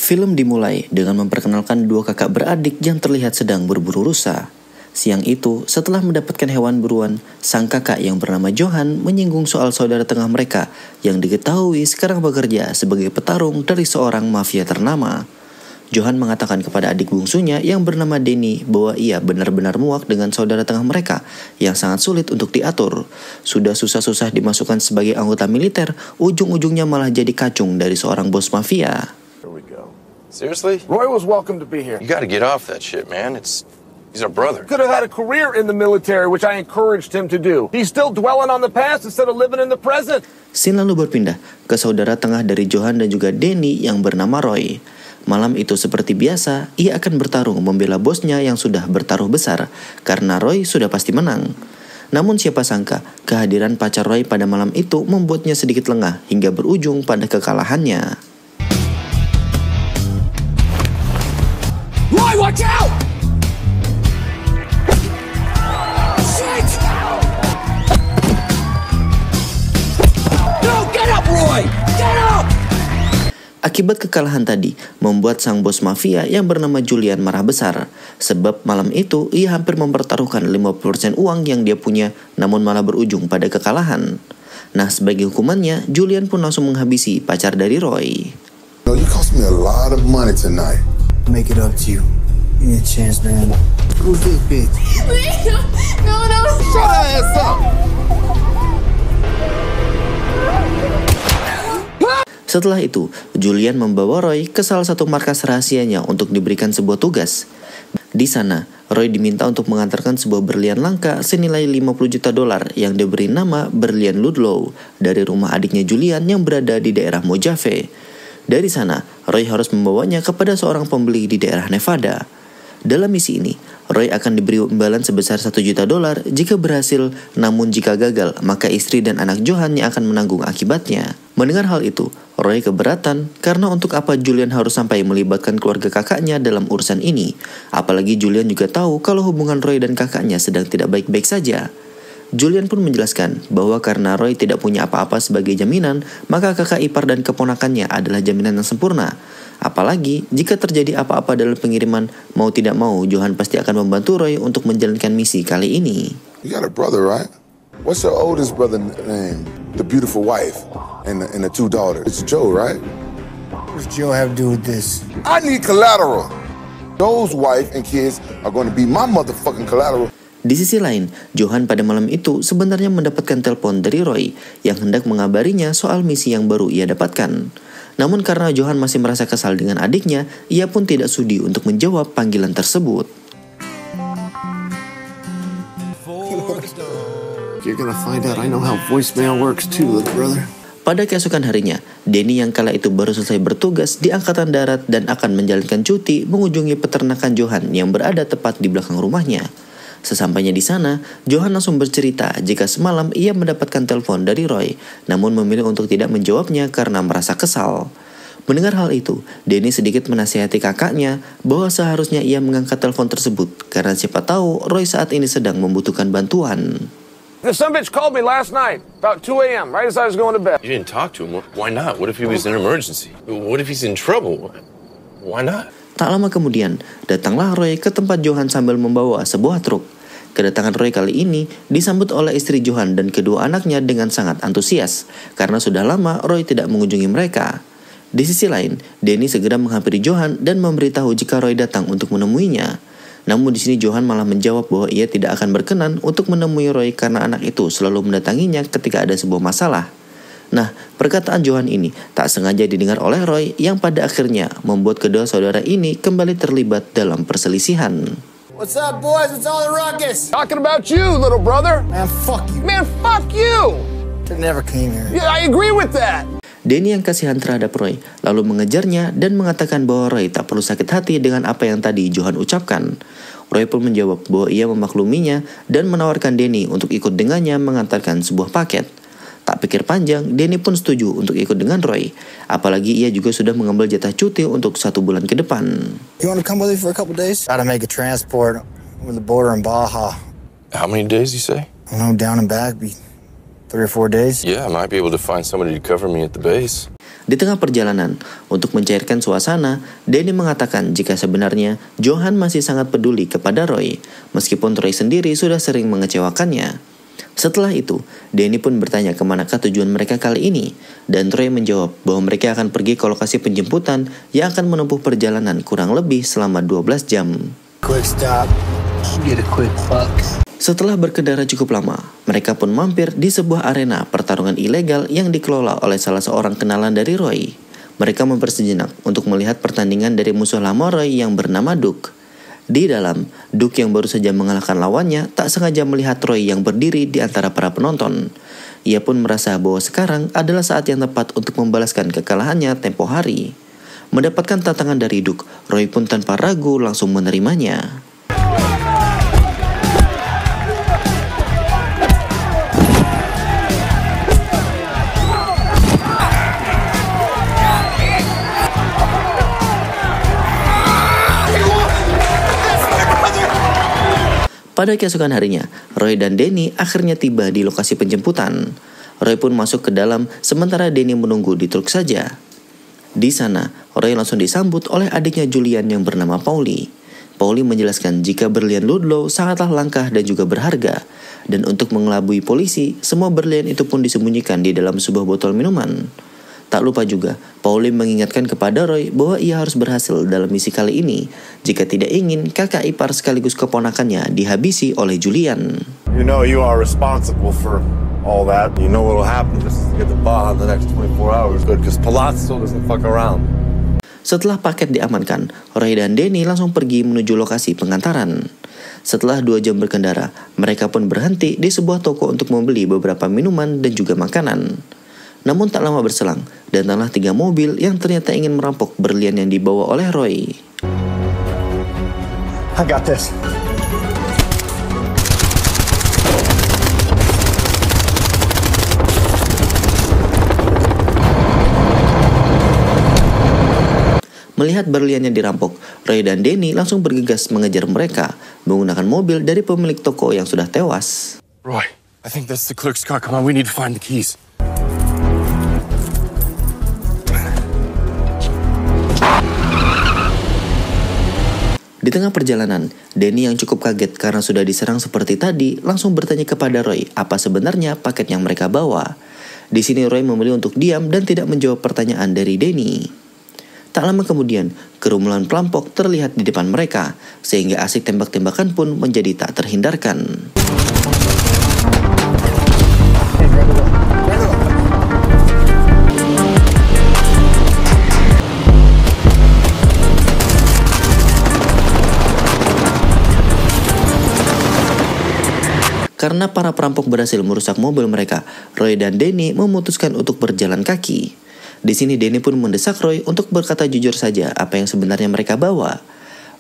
Film dimulai dengan memperkenalkan dua kakak beradik yang terlihat sedang berburu rusa. Siang itu, setelah mendapatkan hewan buruan, sang kakak yang bernama Johan menyinggung soal saudara tengah mereka yang diketahui sekarang bekerja sebagai petarung dari seorang mafia ternama. Johan mengatakan kepada adik bungsunya yang bernama Denny bahwa ia benar-benar muak dengan saudara tengah mereka yang sangat sulit untuk diatur. Sudah susah-susah dimasukkan sebagai anggota militer, ujung-ujungnya malah jadi kacung dari seorang bos mafia. Seriously? Roy was welcome to be here. You gotta get off that shit, man. He's our brother. Could have had a career in the military, which I encouraged him to do. He's still dwelling on the past instead of living in the present. Scene lalu berpindah ke saudara tengah dari Johan dan juga Denny yang bernama Roy. Malam itu seperti biasa, ia akan bertarung membela bosnya yang sudah bertaruh besar, karena Roy sudah pasti menang. Namun siapa sangka, kehadiran pacar Roy pada malam itu membuatnya sedikit lengah hingga berujung pada kekalahannya. Roy, watch out! Shit! No, get up, Roy! Get up! Akibat kekalahan tadi, membuat sang bos mafia yang bernama Julian marah besar. Sebab malam itu, ia hampir mempertaruhkan 50% uang yang dia punya, namun malah berujung pada kekalahan. Nah, sebagai hukumannya, Julian pun langsung menghabisi pacar dari Roy. You cost me a lot of money tonight. Make it up to you. Give me a chance, man. Who's this bitch? No. Shut her ass up! Setelah itu, Julian membawa Roy ke salah satu markas rahasianya untuk diberikan sebuah tugas. Di sana, Roy diminta untuk mengantarkan sebuah berlian langka senilai $50 juta yang diberi nama berlian Ludlow dari rumah adiknya Julian yang berada di daerah Mojave. Dari sana, Roy harus membawanya kepada seorang pembeli di daerah Nevada. Dalam misi ini, Roy akan diberi imbalan sebesar $1 juta jika berhasil, namun jika gagal, maka istri dan anak Johan yang akan menanggung akibatnya. Mendengar hal itu, Roy keberatan karena untuk apa Julian harus sampai melibatkan keluarga kakaknya dalam urusan ini. Apalagi Julian juga tahu kalau hubungan Roy dan kakaknya sedang tidak baik-baik saja. Julian pun menjelaskan bahwa karena Roy tidak punya apa-apa sebagai jaminan, maka kakak ipar dan keponakannya adalah jaminan yang sempurna. Apalagi jika terjadi apa-apa dalam pengiriman, mau tidak mau Johan pasti akan membantu Roy untuk menjalankan misi kali ini. You got a brother, right? What's your oldest brother name? The beautiful wife and the two daughters. It's Joe, right? What does Joe have to do with this? I need collateral. Joe's wife and kids are going to be my motherfucking collateral. Di sisi lain, Johan pada malam itu sebenarnya mendapatkan telepon dari Roy yang hendak mengabarinya soal misi yang baru ia dapatkan. Namun karena Johan masih merasa kesal dengan adiknya, ia pun tidak sudi untuk menjawab panggilan tersebut. You're gonna find out I know how voicemail works too, little brother. Pada keesokan harinya, Denny yang kala itu baru selesai bertugas di Angkatan Darat dan akan menjalankan cuti mengunjungi peternakan Johan yang berada tepat di belakang rumahnya. Sesampainya di sana, Johan langsung bercerita jika semalam ia mendapatkan telepon dari Roy, namun memilih untuk tidak menjawabnya karena merasa kesal. Mendengar hal itu, Denny sedikit menasihati kakaknya bahwa seharusnya ia mengangkat telepon tersebut karena siapa tahu Roy saat ini sedang membutuhkan bantuan. Some bitch called me last night, about 2 a.m., right as I was going to bed. You didn't talk to him. Why not? What if he was in an emergency? What if he's in trouble? Why not? Tak lama kemudian, datanglah Roy ke tempat Johan sambil membawa sebuah truk. Kedatangan Roy kali ini disambut oleh istri Johan dan kedua anaknya dengan sangat antusias, karena sudah lama Roy tidak mengunjungi mereka. Di sisi lain, Denny segera menghampiri Johan dan memberitahu jika Roy datang untuk menemuinya. Namun di sini Johan malah menjawab bahwa ia tidak akan berkenan untuk menemui Roy karena anak itu selalu mendatanginya ketika ada sebuah masalah. Nah, perkataan Johan ini tak sengaja didengar oleh Roy yang pada akhirnya membuat kedua saudara ini kembali terlibat dalam perselisihan. What's up, boys? What's all the ruckus? Talking about you, little brother. Man, fuck you. Man, fuck you. Should never came here. Yeah, I agree with that. Denny yang kasihan terhadap Roy lalu mengejarnya dan mengatakan bahwa Roy tak perlu sakit hati dengan apa yang tadi Johan ucapkan. Roy pun menjawab bahwa ia memakluminya dan menawarkan Denny untuk ikut dengannya mengantarkan sebuah paket. Tak pikir panjang, Denny pun setuju untuk ikut dengan Roy. Apalagi ia juga sudah mengambil jatah cuti untuk 1 bulan ke depan. You want to come with me for a couple days? Gotta make a transport over the border in Baja. How many days, you say? I don't know, down and back be 3 or 4 days? Yeah, I might be able to find somebody to cover me at the base. Di tengah perjalanan, untuk mencairkan suasana, Danny mengatakan jika sebenarnya Johan masih sangat peduli kepada Roy, meskipun Roy sendiri sudah sering mengecewakannya. Setelah itu, Danny pun bertanya kemanakah tujuan mereka kali ini, dan Roy menjawab bahwa mereka akan pergi ke lokasi penjemputan yang akan menempuh perjalanan kurang lebih selama 12 jam. Quick stop. Get a quick buck. Setelah berkendara cukup lama, mereka pun mampir di sebuah arena pertarungan ilegal yang dikelola oleh salah seorang kenalan dari Roy. Mereka mempersejenak untuk melihat pertandingan dari musuh lama Roy yang bernama Duke. Di dalam, Duke yang baru saja mengalahkan lawannya tak sengaja melihat Roy yang berdiri di antara para penonton. Ia pun merasa bahwa sekarang adalah saat yang tepat untuk membalaskan kekalahannya tempo hari. Mendapatkan tantangan dari Duke, Roy pun tanpa ragu langsung menerimanya. Pada keesokan harinya, Roy dan Danny akhirnya tiba di lokasi penjemputan. Roy pun masuk ke dalam sementara Danny menunggu di truk saja. Di sana, Roy langsung disambut oleh adiknya Julian yang bernama Paulie. Paulie menjelaskan jika berlian Ludlow sangatlah langka dan juga berharga. Dan untuk mengelabui polisi, semua berlian itu pun disembunyikan di dalam sebuah botol minuman. Tak lupa juga, Paulie mengingatkan kepada Roy bahwa ia harus berhasil dalam misi kali ini jika tidak ingin kakak ipar sekaligus keponakannya dihabisi oleh Julian. You know you are responsible for all that. You know what will happen. Just get the ball in the next 24 hours. Good, because Palazzo doesn't fuck around. Setelah paket diamankan, Roy dan Danny langsung pergi menuju lokasi pengantaran. Setelah 2 jam berkendara, mereka pun berhenti di sebuah toko untuk membeli beberapa minuman dan juga makanan. Namun tak lama berselang, datanglah 3 mobil yang ternyata ingin merampok berlian yang dibawa oleh Roy. I got this. Melihat berliannya dirampok, Roy dan Danny langsung bergegas mengejar mereka menggunakan mobil dari pemilik toko yang sudah tewas. Roy, I think that's the clerk's car. Come on, we need to find the keys. Di tengah perjalanan, Danny yang cukup kaget karena sudah diserang seperti tadi langsung bertanya kepada Roy apa sebenarnya paket yang mereka bawa. Di sini Roy memilih untuk diam dan tidak menjawab pertanyaan dari Danny. Tak lama kemudian, kerumunan perampok terlihat di depan mereka, sehingga asik tembak-tembakan pun menjadi tak terhindarkan. Karena para perampok berhasil merusak mobil mereka, Roy dan Danny memutuskan untuk berjalan kaki. Di sini Danny pun mendesak Roy untuk berkata jujur saja apa yang sebenarnya mereka bawa.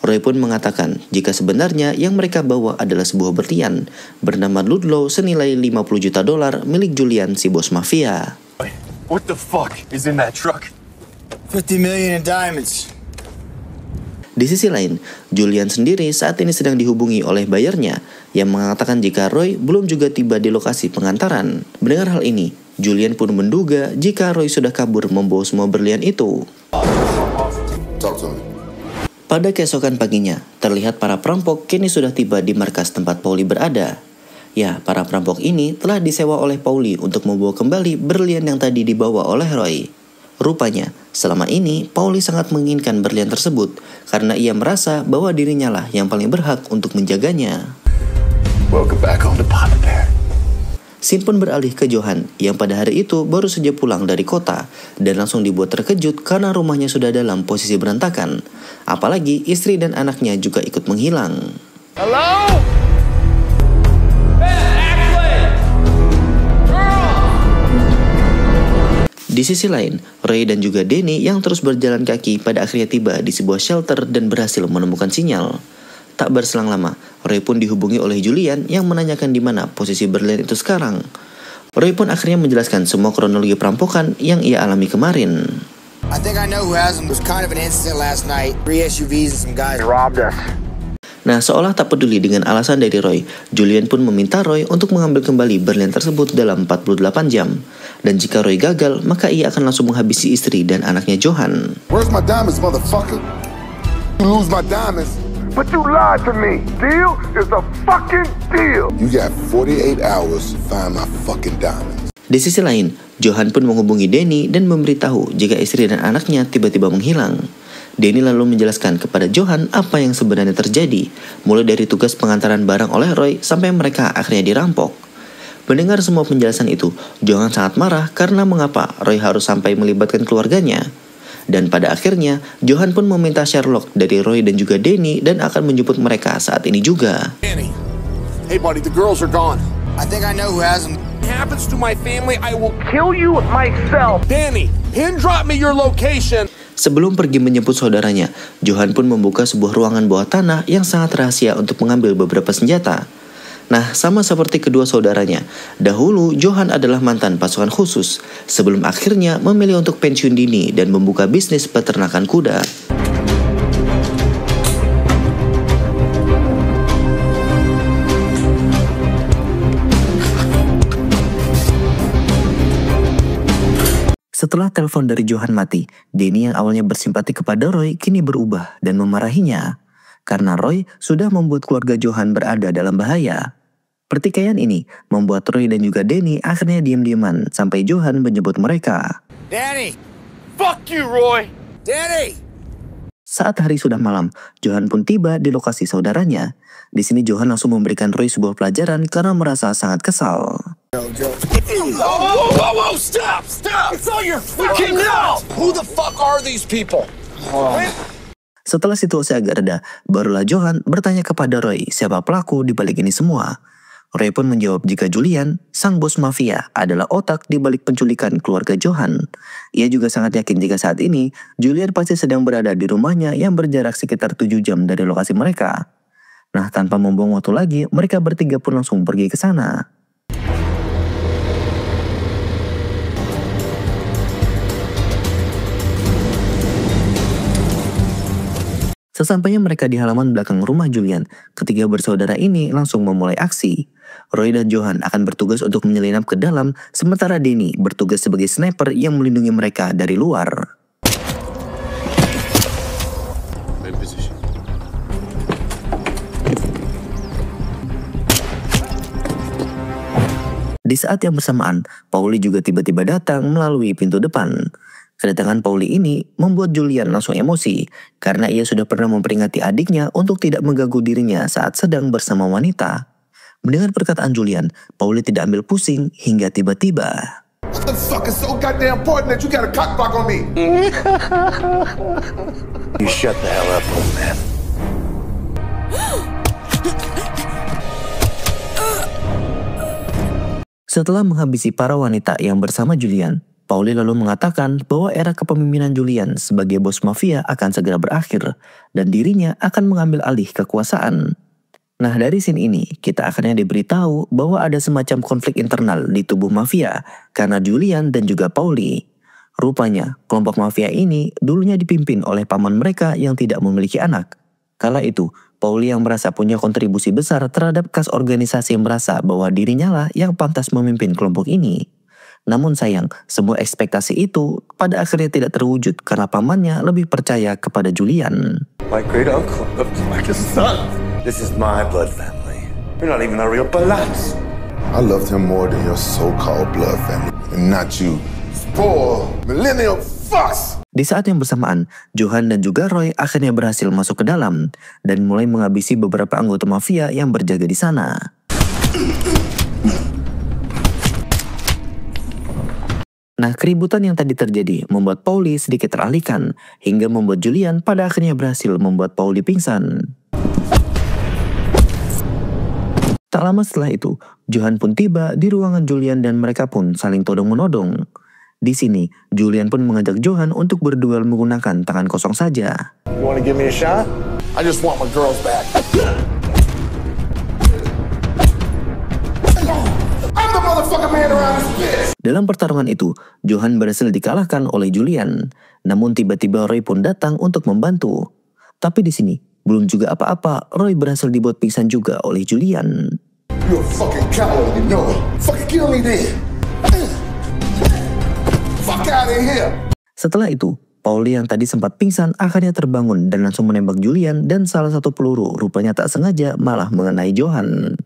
Roy pun mengatakan jika sebenarnya yang mereka bawa adalah sebuah berlian bernama Ludlow senilai $50 juta milik Julian si bos mafia. What the fuck is in that truck? 50 million in diamonds. Di sisi lain, Julian sendiri saat ini sedang dihubungi oleh bayarnya yang mengatakan jika Roy belum juga tiba di lokasi pengantaran. Mendengar hal ini, Julian pun menduga jika Roy sudah kabur membawa semua berlian itu. Pada keesokan paginya, terlihat para perampok kini sudah tiba di markas tempat Paulie berada. Ya, para perampok ini telah disewa oleh Paulie untuk membawa kembali berlian yang tadi dibawa oleh Roy. Rupanya, selama ini Paulie sangat menginginkan berlian tersebut karena ia merasa bahwa dirinya lah yang paling berhak untuk menjaganya. Welcome back home to Papa Bear. Scene pun beralih ke Johan yang pada hari itu baru saja pulang dari kota dan langsung dibuat terkejut karena rumahnya sudah dalam posisi berantakan. Apalagi istri dan anaknya juga ikut menghilang. Hello? Di sisi lain, Roy dan juga Danny yang terus berjalan kaki pada akhirnya tiba di sebuah shelter dan berhasil menemukan sinyal. Tak berselang lama, Roy pun dihubungi oleh Julian yang menanyakan di mana posisi berlian itu sekarang. Roy pun akhirnya menjelaskan semua kronologi perampokan yang ia alami kemarin. I think I know who has them. It was kind of an incident last night. 3 SUVs and some guys They robbed us. Nah, seolah tak peduli dengan alasan dari Roy, Julian pun meminta Roy untuk mengambil kembali berlian tersebut dalam 48 jam. Dan jika Roy gagal, maka ia akan langsung menghabisi istri dan anaknya Johan. Where's my diamonds, motherfucker? You lose my diamonds. But you lied to me. Deal is a fucking deal. You got 48 hours to find my fucking diamonds. Di sisi lain, Johan pun menghubungi Danny dan memberitahu jika istri dan anaknya tiba-tiba menghilang. Danny lalu menjelaskan kepada Johan apa yang sebenarnya terjadi, mulai dari tugas pengantaran barang oleh Roy sampai mereka akhirnya dirampok. Mendengar semua penjelasan itu, Johan sangat marah karena mengapa Roy harus sampai melibatkan keluarganya. Dan pada akhirnya, Johan pun meminta Sherlock dari Roy dan juga Danny dan akan menjemput mereka saat ini juga. Danny, hey buddy, the girls are gone. I think I know who has them. Happens to my family, I will kill you myself. Danny, pin drop me your location. Sebelum pergi menjemput saudaranya, Johan pun membuka sebuah ruangan bawah tanah yang sangat rahasia untuk mengambil beberapa senjata. Nah, sama seperti kedua saudaranya, dahulu Johan adalah mantan pasukan khusus, sebelum akhirnya memilih untuk pensiun dini dan membuka bisnis peternakan kuda. Setelah telepon dari Johan mati, Danny yang awalnya bersimpati kepada Roy kini berubah dan memarahinya. Karena Roy sudah membuat keluarga Johan berada dalam bahaya. Pertikaian ini membuat Roy dan juga Danny akhirnya diam-diaman sampai Johan menjemput mereka. Danny! Fuck you, Roy. Danny! Saat hari sudah malam, Johan pun tiba di lokasi saudaranya. Di sini Johan langsung memberikan Roy sebuah pelajaran karena merasa sangat kesal. Whoa, stop! It's all your fucking mouth! Who the fuck are these people? Setelah situasi agak reda, barulah Johan bertanya kepada Roy siapa pelaku di balik ini semua. Roy pun menjawab jika Julian, sang bos mafia, adalah otak di balik penculikan keluarga Johan. Ia juga sangat yakin jika saat ini, Julian pasti sedang berada di rumahnya yang berjarak sekitar 7 jam dari lokasi mereka. Nah, tanpa membuang waktu lagi, mereka bertiga pun langsung pergi ke sana. Sesampainya mereka di halaman belakang rumah Julian, ketiga bersaudara ini langsung memulai aksi. Roy dan Johan akan bertugas untuk menyelinap ke dalam, sementara Danny bertugas sebagai sniper yang melindungi mereka dari luar. Di saat yang bersamaan, Pauli juga tiba-tiba datang melalui pintu depan. Kedatangan Pauli ini membuat Julian langsung emosi karena ia sudah pernah memperingati adiknya untuk tidak mengganggu dirinya saat sedang bersama wanita. Mendengar perkataan Julian, Pauli tidak ambil pusing hingga tiba-tiba. What the fuck is so goddamn important that you got a cock block on me? You shut the hell up, old man. Setelah menghabisi para wanita yang bersama Julian, Pauli lalu mengatakan bahwa era kepemimpinan Julian sebagai bos mafia akan segera berakhir dan dirinya akan mengambil alih kekuasaan. Nah, dari scene ini kita akhirnya diberitahu bahwa ada semacam konflik internal di tubuh mafia karena Julian dan juga Pauli. Rupanya kelompok mafia ini dulunya dipimpin oleh paman mereka yang tidak memiliki anak. Kala itu, Pauli yang merasa punya kontribusi besar terhadap kas organisasi merasa bahwa dirinya lah yang pantas memimpin kelompok ini. Namun sayang, semua ekspektasi itu pada akhirnya tidak terwujud karena pamannya lebih percaya kepada Julian. My great uncle looked like a son. This is my blood family. You're not even a real Palaz. I loved him more than your so-called blood family. And not you. Spoiled millennial fucks! Di saat yang bersamaan, Johan dan juga Roy akhirnya berhasil masuk ke dalam dan mulai menghabisi beberapa anggota mafia yang berjaga di sana. Nah, keributan yang tadi terjadi membuat Pauli sedikit teralihkan, hingga membuat Julian pada akhirnya berhasil membuat Pauli pingsan. Tak lama setelah itu, Johan pun tiba di ruangan Julian dan mereka pun saling todong-menodong. Di sini, Julian pun mengajak Johan untuk berduel menggunakan tangan kosong saja. You want to give me a shot? I just want my girls back. I'm the motherfucking man around this bitch! Dalam pertarungan itu, Johan berhasil dikalahkan oleh Julian. Namun tiba-tiba Roy pun datang untuk membantu. Tapi di sini, Belum juga apa-apa, Roy berhasil dibuat pingsan juga oleh Julian. You're a fucking coward, you know it. Fucking kill me then. Fuck out of here. Setelah itu, Pauli yang tadi sempat pingsan akhirnya terbangun dan langsung menembak Julian, dan salah satu peluru rupanya tak sengaja malah mengenai Johan.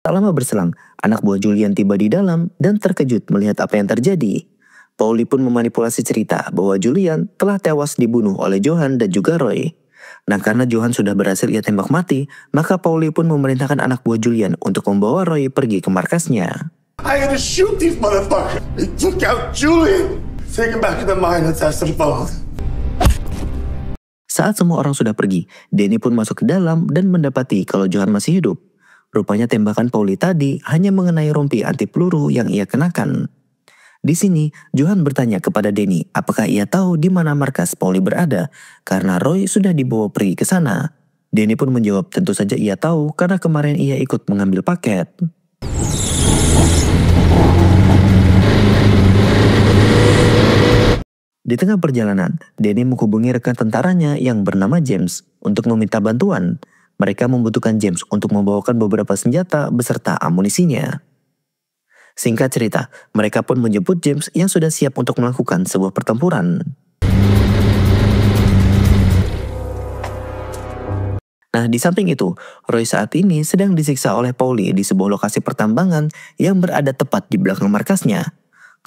Tak lama berselang, anak buah Julian tiba di dalam dan terkejut melihat apa yang terjadi. Pauli pun memanipulasi cerita bahwa Julian telah tewas dibunuh oleh Johan dan juga Roy. Nah, karena Johan sudah berhasil ia tembak mati, maka Pauli pun memerintahkan anak buah Julian untuk membawa Roy pergi ke markasnya. I had to shoot these motherfuckers. They took out Julian. Take him back to the mine and test them both. Saat semua orang sudah pergi, Danny pun masuk ke dalam dan mendapati kalau Johan masih hidup. Rupanya tembakan Pauli tadi hanya mengenai rompi anti peluru yang ia kenakan. Di sini, Johan bertanya kepada Danny apakah ia tahu di mana markas Pauli berada, karena Roy sudah dibawa pergi ke sana. Danny pun menjawab tentu saja ia tahu karena kemarin ia ikut mengambil paket. Di tengah perjalanan, Danny menghubungi rekan tentaranya yang bernama James untuk meminta bantuan. Mereka membutuhkan James untuk membawakan beberapa senjata beserta amunisinya. Singkat cerita, mereka pun menjemput James yang sudah siap untuk melakukan sebuah pertempuran. Nah, di samping itu, Roy saat ini sedang disiksa oleh Pauli di sebuah lokasi pertambangan yang berada tepat di belakang markasnya.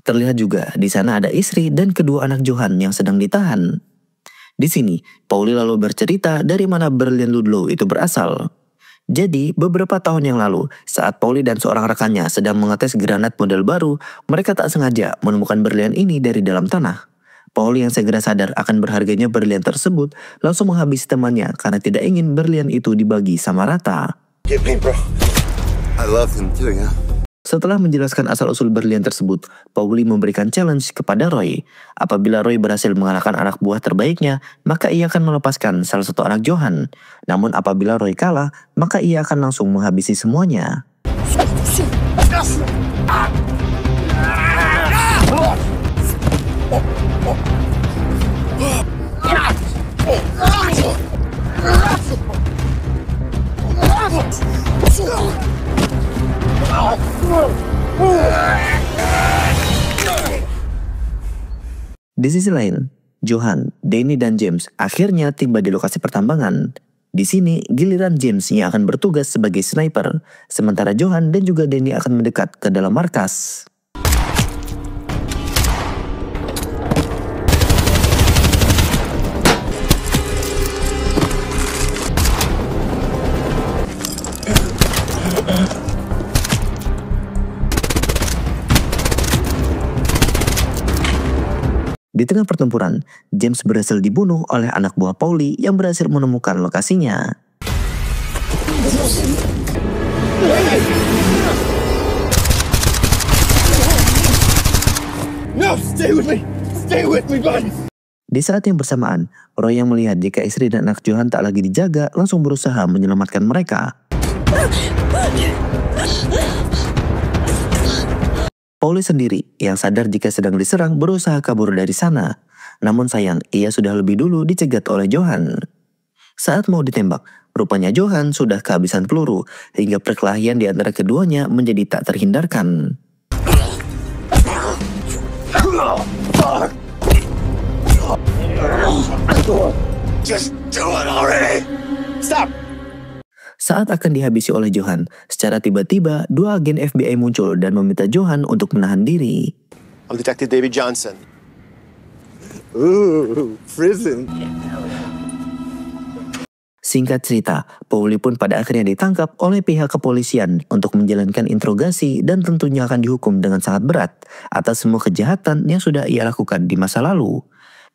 Terlihat juga di sana ada istri dan kedua anak Johan yang sedang ditahan. Di sini, Pauli lalu bercerita dari mana berlian Ludlow itu berasal. Jadi, beberapa tahun yang lalu, saat Pauli dan seorang rekannya sedang mengetes granat model baru, mereka tak sengaja menemukan berlian ini dari dalam tanah. Pauli yang segera sadar akan berharganya berlian tersebut, langsung menghabisi temannya karena tidak ingin berlian itu dibagi sama rata. Get me, bro. I love him too, yeah. Setelah menjelaskan asal-usul berlian tersebut, Pauli memberikan challenge kepada Roy. Apabila Roy berhasil mengalahkan anak buah terbaiknya, maka ia akan melepaskan salah satu anak Johan. Namun apabila Roy kalah, maka ia akan langsung menghabisi semuanya. Di sisi lain, Johan, Danny, dan James akhirnya tiba di lokasi pertambangan. Di sini, giliran James yang akan bertugas sebagai sniper, sementara Johan dan juga Danny akan mendekat ke dalam markas. Di tengah pertempuran, James berhasil dibunuh oleh anak buah Pauli yang berhasil menemukan lokasinya. No, stay with me. Stay with me, buddy. Di saat yang bersamaan, Roy yang melihat jika istri dan anak Johan tak lagi dijaga langsung berusaha menyelamatkan mereka. Pauli sendiri yang sadar jika sedang diserang berusaha kabur dari sana. Namun sayang, ia sudah lebih dulu dicegat oleh Johan. Saat mau ditembak, rupanya Johan sudah kehabisan peluru hingga perkelahian di antara keduanya menjadi tak terhindarkan. Just do it already. Stop. Saat akan dihabisi oleh Johan, secara tiba-tiba dua agen FBI muncul dan meminta Johan untuk menahan diri. I'm Detective David Johnson. Ooh, prison. Singkat cerita, Pauli pun pada akhirnya ditangkap oleh pihak kepolisian untuk menjalankan interogasi dan tentunya akan dihukum dengan sangat berat atas semua kejahatan yang sudah ia lakukan di masa lalu.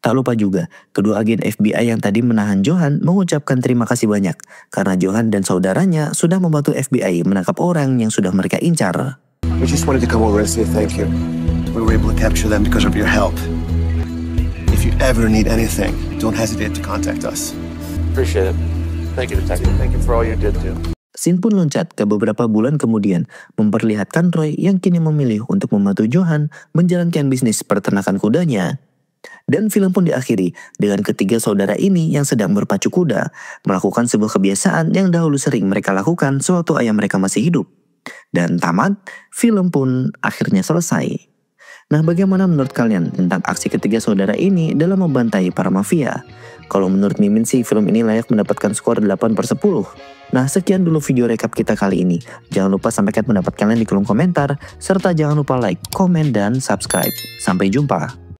Tak lupa juga, kedua agen FBI yang tadi menahan Johan mengucapkan terima kasih banyak karena Johan dan saudaranya sudah membantu FBI menangkap orang yang sudah mereka incar. We just wanted to come over and say thank you. We were able to capture them because of your help. If you ever need anything, don't hesitate to contact us. Appreciate it. Thank you, Detective. Thank you for all you did, too. Scene pun loncat ke beberapa bulan kemudian, memperlihatkan Roy yang kini memilih untuk membantu Johan menjalankan bisnis peternakan kudanya. Dan film pun diakhiri dengan ketiga saudara ini yang sedang berpacu kuda, melakukan sebuah kebiasaan yang dahulu sering mereka lakukan sewaktu ayah mereka masih hidup. Dan tamat, film pun akhirnya selesai. Nah, bagaimana menurut kalian tentang aksi ketiga saudara ini dalam membantai para mafia? Kalau menurut Mimin sih, film ini layak mendapatkan skor 8/10. Nah, sekian dulu video recap kita kali ini. Jangan lupa sampaikan pendapat kalian di kolom komentar, serta jangan lupa like, komen, dan subscribe. Sampai jumpa.